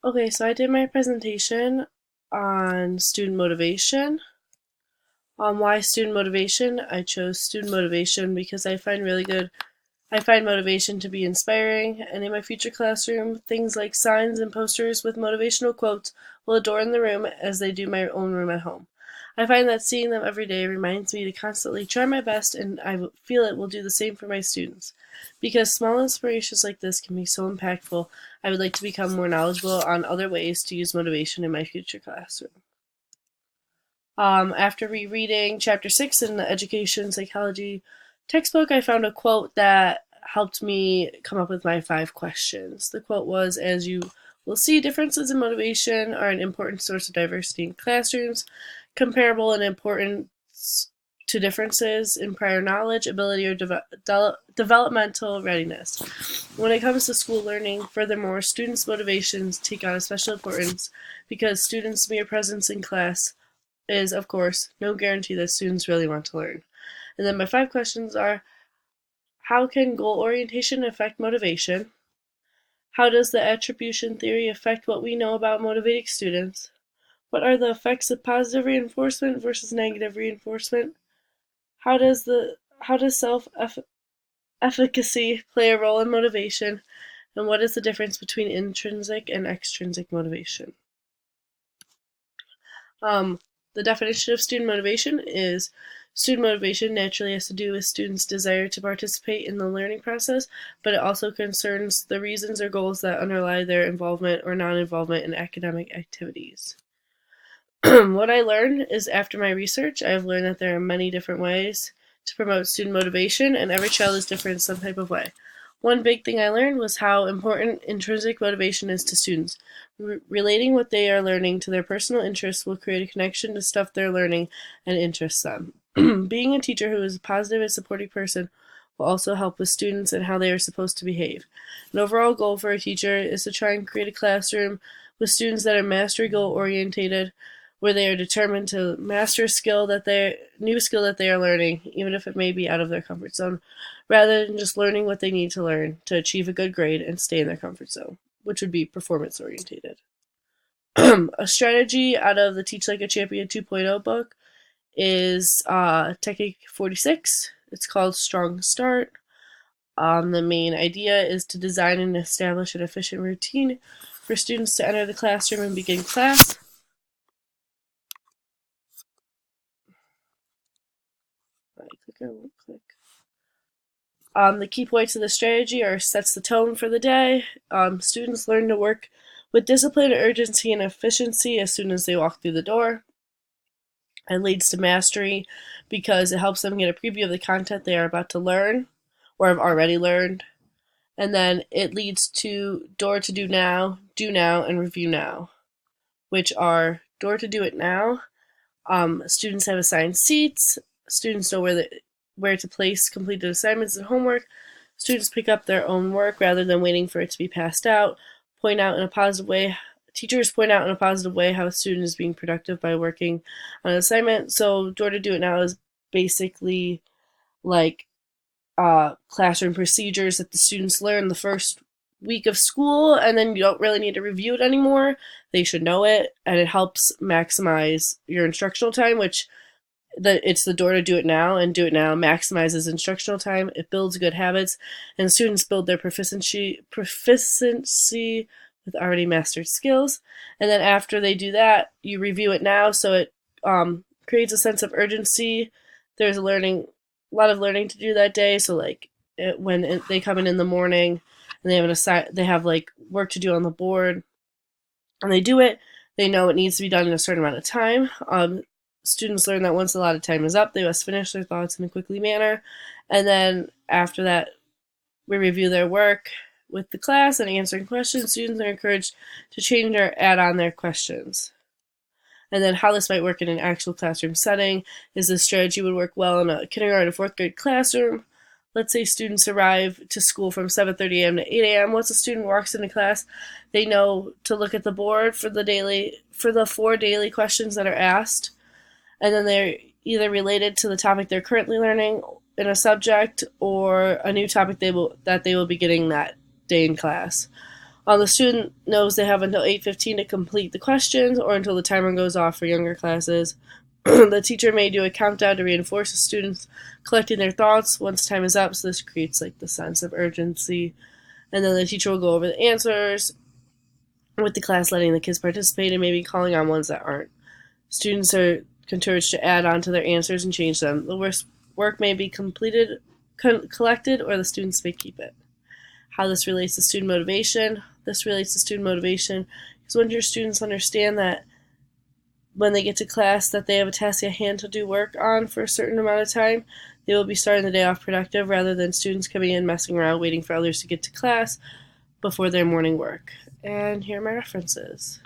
Okay, so I did my presentation on student motivation. Why student motivation? I chose student motivation because I find motivation to be inspiring, and in my future classroom, things like signs and posters with motivational quotes will adorn the room as they do my own room at home. I find that seeing them every day reminds me to constantly try my best, and feel it will do the same for my students. Because small inspirations like this can be so impactful, I would like to become more knowledgeable on other ways to use motivation in my future classroom. After rereading Chapter 6 in the Education Psychology textbook, I found a quote that helped me come up with my 5 questions. The quote was, "As you will see, differences in motivation are an important source of diversity in classrooms, comparable in importance to differences in prior knowledge, ability, or developmental readiness. When it comes to school learning, furthermore, students' motivations take on a special importance because students' mere presence in class is, of course, no guarantee that students really want to learn." And then my 5 questions are: how can goal orientation affect motivation? How does the attribution theory affect what we know about motivating students? What are the effects of positive reinforcement versus negative reinforcement? How does self efficacy play a role in motivation? And what is the difference between intrinsic and extrinsic motivation? Um, the definition of student motivation is: student motivation naturally has to do with students' desire to participate in the learning process, but it also concerns the reasons or goals that underlie their involvement or non involvement in academic activities. What I learned is, after my research, I have learned that there are many different ways to promote student motivation, and every child is different in some type of way. One big thing I learned was how important intrinsic motivation is to students. Relating what they are learning to their personal interests will create a connection to stuff they're learning and interests them. Being a teacher who is a positive and supportive person will also help with students and how they are supposed to behave. An overall goal for a teacher is to try and create a classroom with students that are mastery goal orientated, where they are determined to master a skill that they new skill that they are learning, even if it may be out of their comfort zone, rather than just learning what they need to learn to achieve a good grade and stay in their comfort zone, which would be performance orientated. A strategy out of the Teach Like a Champion 2.0 book is Technique 46. It's called Strong Start. The main idea is to design and establish an efficient routine for students to enter the classroom and begin class. Right click or won't click. The key points of the strategy are: sets the tone for the day. Students learn to work with discipline, urgency, and efficiency as soon as they walk through the door. It leads to mastery because it helps them get a preview of the content they are about to learn or have already learned. And then it leads to door to do now, and review now, which are: door to do it now. Students have assigned seats. Students know where to place completed assignments and homework. Students pick up their own work rather than waiting for it to be passed out. Point out in a positive way. Teachers point out in a positive way how a student is being productive by working on an assignment. So, door to do it now is basically like classroom procedures that the students learn the first week of school, and then you don't really need to review it anymore. They should know it, and it helps maximize your instructional time, which it's the door to do it now, and do it now maximizes instructional time. It builds good habits, and students build their proficiency with already mastered skills. And then after they do that, you review it now, so it creates a sense of urgency. There's a lot of learning to do that day. So like they come in the morning and they have like work to do on the board, and they do it. They know it needs to be done in a certain amount of time. Students learn that once a lot of time is up, they must finish their thoughts in a quickly manner. And then after that, we review their work with the class and answering questions. Students are encouraged to change or add on their questions. And then how this might work in an actual classroom setting is: this strategy would work well in a kindergarten to fourth grade classroom. Let's say students arrive to school from 7:30 a.m. to 8 a.m. Once a student walks into class, they know to look at the board for the 4 daily questions that are asked, and then they're either related to the topic they're currently learning in a subject or a new topic they will be getting that day in class. The student knows they have until 8:15 to complete the questions or until the timer goes off for younger classes. The teacher may do a countdown to reinforce the students collecting their thoughts once time is up, so this creates like the sense of urgency. And then the teacher will go over the answers with the class, letting the kids participate and maybe calling on ones that aren't. Students are encouraged to add on to their answers and change them. The work may be collected, or the students may keep it. How this relates to student motivation. This relates to student motivation because when your students understand that when they get to class that they have a task at hand to do work on for a certain amount of time, they will be starting the day off productive rather than students coming in messing around waiting for others to get to class before their morning work. And here are my references.